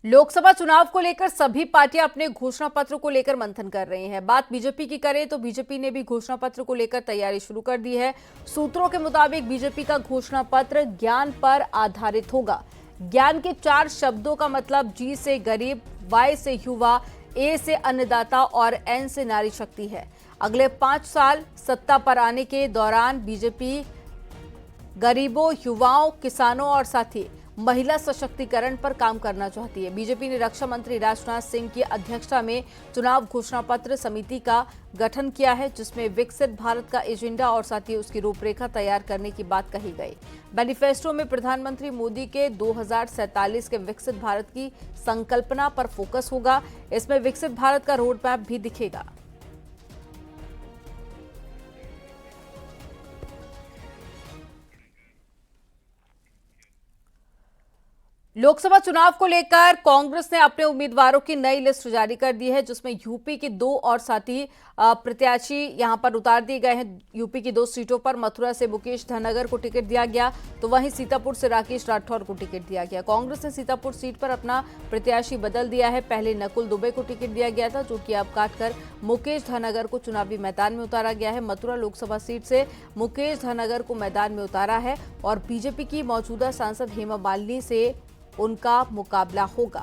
लोकसभा चुनाव को लेकर सभी पार्टियां अपने घोषणा पत्र को लेकर मंथन कर रही हैं। बात बीजेपी की करें तो बीजेपी ने भी घोषणा पत्र को लेकर तैयारी शुरू कर दी है। सूत्रों के मुताबिक बीजेपी का घोषणा पत्र ज्ञान पर आधारित होगा। ज्ञान के 4 शब्दों का मतलब जी से गरीब, वाई से युवा, ए से अन्नदाता और एन से नारी शक्ति है। अगले 5 साल सत्ता पर आने के दौरान बीजेपी गरीबों, युवाओं, किसानों और साथ ही महिला सशक्तिकरण पर काम करना चाहती है। बीजेपी ने रक्षा मंत्री राजनाथ सिंह की अध्यक्षता में चुनाव घोषणा पत्र समिति का गठन किया है, जिसमें विकसित भारत का एजेंडा और साथ ही उसकी रूपरेखा तैयार करने की बात कही गई। मैनिफेस्टो में प्रधानमंत्री मोदी के 2047 के विकसित भारत की संकल्पना पर फोकस होगा। इसमें विकसित भारत का रोड मैप भी दिखेगा। लोकसभा चुनाव को लेकर कांग्रेस ने अपने उम्मीदवारों की नई लिस्ट जारी कर दी है, जिसमें यूपी की 2 और साथी प्रत्याशी यहां पर उतार दिए गए हैं। यूपी की 2 सीटों पर मथुरा से मुकेश धनगर को टिकट दिया गया, तो वहीं सीतापुर से राकेश राठौर को टिकट दिया गया। कांग्रेस ने सीतापुर सीट पर अपना प्रत्याशी बदल दिया है। पहले नकुल दुबे को टिकट दिया गया था, जो कि अब काटकर मुकेश धनगर को चुनावी मैदान में उतारा गया है। मथुरा लोकसभा सीट से मुकेश धनगर को मैदान में उतारा है और बीजेपी की मौजूदा सांसद हेमा मालिनी से उनका मुकाबला होगा।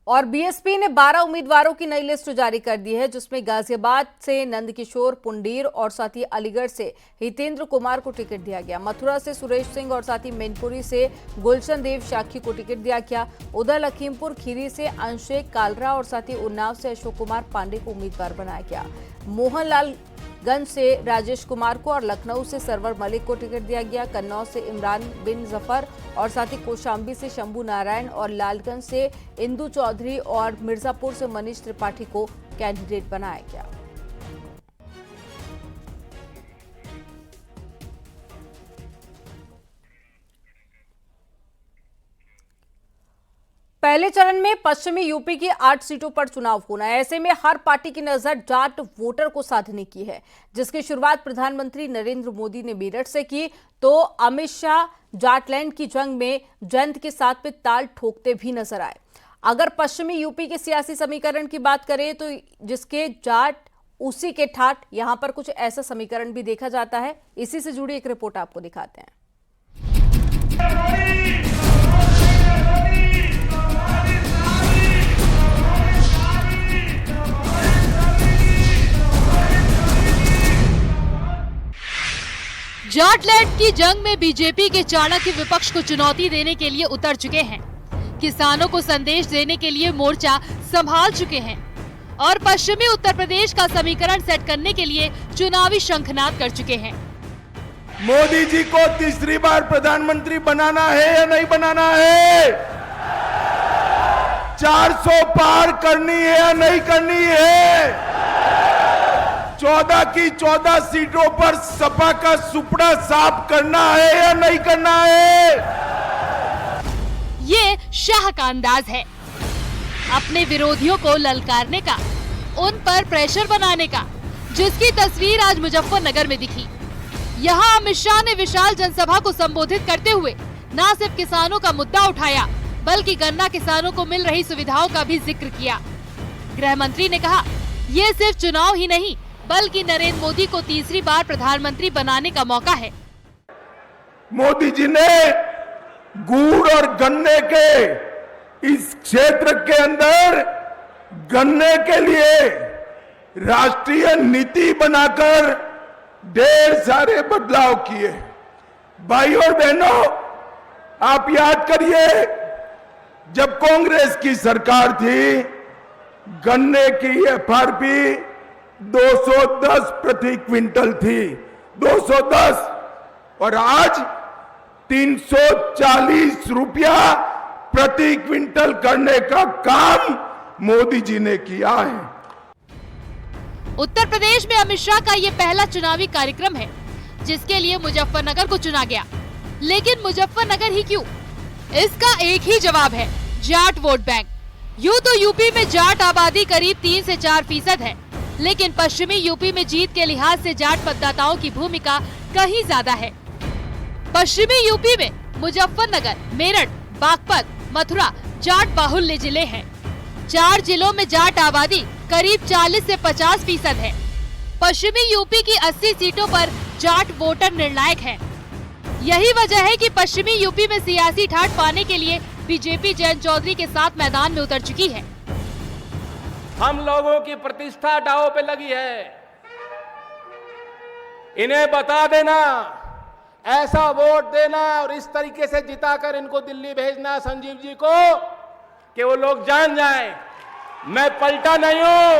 और बीएसपी ने 12 उम्मीदवारों की नई लिस्ट जारी कर दी है, जिसमें गाजियाबाद से नंदकिशोर पुंडीर और साथ ही अलीगढ़ से हितेंद्र कुमार को टिकट दिया गया। मथुरा से सुरेश सिंह और साथ ही मैनपुरी से गुलशन देव शाखी को टिकट दिया गया। उधर लखीमपुर खीरी से अंशेक कालरा और साथ ही उन्नाव से अशोक कुमार पांडे को उम्मीदवार बनाया गया। मोहनलालगंज से राजेश कुमार को और लखनऊ से सरवर मलिक को टिकट दिया गया। कन्नौज से इमरान बिन जफर और साथ ही कौशाम्बी से शंभू नारायण और लालगंज से इंदु चौधरी और मिर्जापुर से मनीष त्रिपाठी को कैंडिडेट बनाया गया। पहले चरण में पश्चिमी यूपी की 8 सीटों पर चुनाव होना है। ऐसे में हर पार्टी की नजर जाट वोटर को साधने की है, जिसकी शुरुआत प्रधानमंत्री नरेंद्र मोदी ने मेरठ से की, तो अमित शाह जाटलैंड की जंग में जयंत के साथ में ताल ठोकते भी नजर आए। अगर पश्चिमी यूपी के सियासी समीकरण की बात करें तो जिसके जाट उसी के ठाट, यहां पर कुछ ऐसा समीकरण भी देखा जाता है। इसी से जुड़ी एक रिपोर्ट आपको दिखाते हैं। जाटलैंड की जंग में बीजेपी के चाणक्य विपक्ष को चुनौती देने के लिए उतर चुके हैं। किसानों को संदेश देने के लिए मोर्चा संभाल चुके हैं और पश्चिमी उत्तर प्रदेश का समीकरण सेट करने के लिए चुनावी शंखनाद कर चुके हैं। मोदी जी को तीसरी बार प्रधानमंत्री बनाना है या नहीं बनाना है? 400 पार करनी है या नहीं करनी है? 14 की 14 सीटों पर सपा का सुपड़ा साफ करना है या नहीं करना है? ये शाह का अंदाज है, अपने विरोधियों को ललकारने का, उन पर प्रेशर बनाने का, जिसकी तस्वीर आज मुजफ्फरनगर में दिखी। यहाँ अमित शाह ने विशाल जनसभा को संबोधित करते हुए न सिर्फ किसानों का मुद्दा उठाया, बल्कि गन्ना किसानों को मिल रही सुविधाओं का भी जिक्र किया। गृह मंत्री ने कहा, ये सिर्फ चुनाव ही नहीं बल्कि नरेंद्र मोदी को तीसरी बार प्रधानमंत्री बनाने का मौका है। मोदी जी ने गुड़ और गन्ने के इस क्षेत्र के अंदर गन्ने के लिए राष्ट्रीय नीति बनाकर ढेर सारे बदलाव किए। भाइयों और बहनों, आप याद करिए, जब कांग्रेस की सरकार थी, गन्ने की एफआरपी 210 प्रति क्विंटल थी, 210, और आज 340 रुपया प्रति क्विंटल करने का काम मोदी जी ने किया है। उत्तर प्रदेश में अमित शाह का ये पहला चुनावी कार्यक्रम है, जिसके लिए मुजफ्फरनगर को चुना गया। लेकिन मुजफ्फरनगर ही क्यों? इसका एक ही जवाब है, जाट वोट बैंक। यूं तो यूपी में जाट आबादी करीब 3 से 4% है, लेकिन पश्चिमी यूपी में जीत के लिहाज से जाट मतदाताओं की भूमिका कहीं ज्यादा है। पश्चिमी यूपी में मुजफ्फरनगर, मेरठ, बागपत, मथुरा जाट बाहुल्य जिले हैं। 4 जिलों में जाट आबादी करीब 40 से 50% है। पश्चिमी यूपी की 80 सीटों पर जाट वोटर निर्णायक हैं। यही वजह है कि पश्चिमी यूपी में सियासी ठाठ पाने के लिए बीजेपी जयंत चौधरी के साथ मैदान में उतर चुकी है। हम लोगों की प्रतिष्ठा दांव पे लगी है। इन्हें बता देना, ऐसा वोट देना और इस तरीके से जिताकर इनको दिल्ली भेजना संजीव जी को, कि वो लोग जान जाएं मैं पलटा नहीं हूं।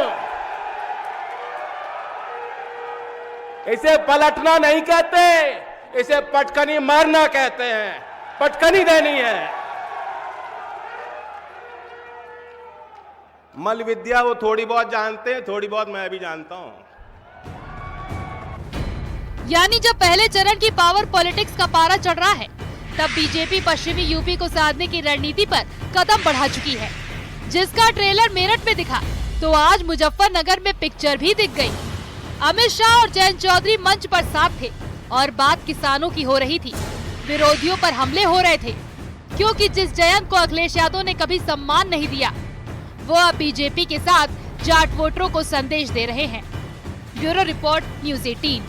इसे पलटना नहीं कहते, इसे पटकनी मारना कहते हैं। पटकनी देनी है। मल विद्या वो थोड़ी बहुत जानते हैं, थोड़ी बहुत मैं भी जानता हूं। यानी जब पहले चरण की पावर पॉलिटिक्स का पारा चढ़ रहा है, तब बीजेपी पश्चिमी यूपी को साधने की रणनीति पर कदम बढ़ा चुकी है। जिसका ट्रेलर मेरठ में दिखा, तो आज मुजफ्फरनगर में पिक्चर भी दिख गई। अमित शाह और जयंत चौधरी मंच पर साथ थे और बात किसानों की हो रही थी। विरोधियों पर हमले हो रहे थे, क्योंकि जिस जयंत को अखिलेश यादव ने कभी सम्मान नहीं दिया, वो अब बीजेपी के साथ जाट वोटरों को संदेश दे रहे हैं। Bureau report, news 18।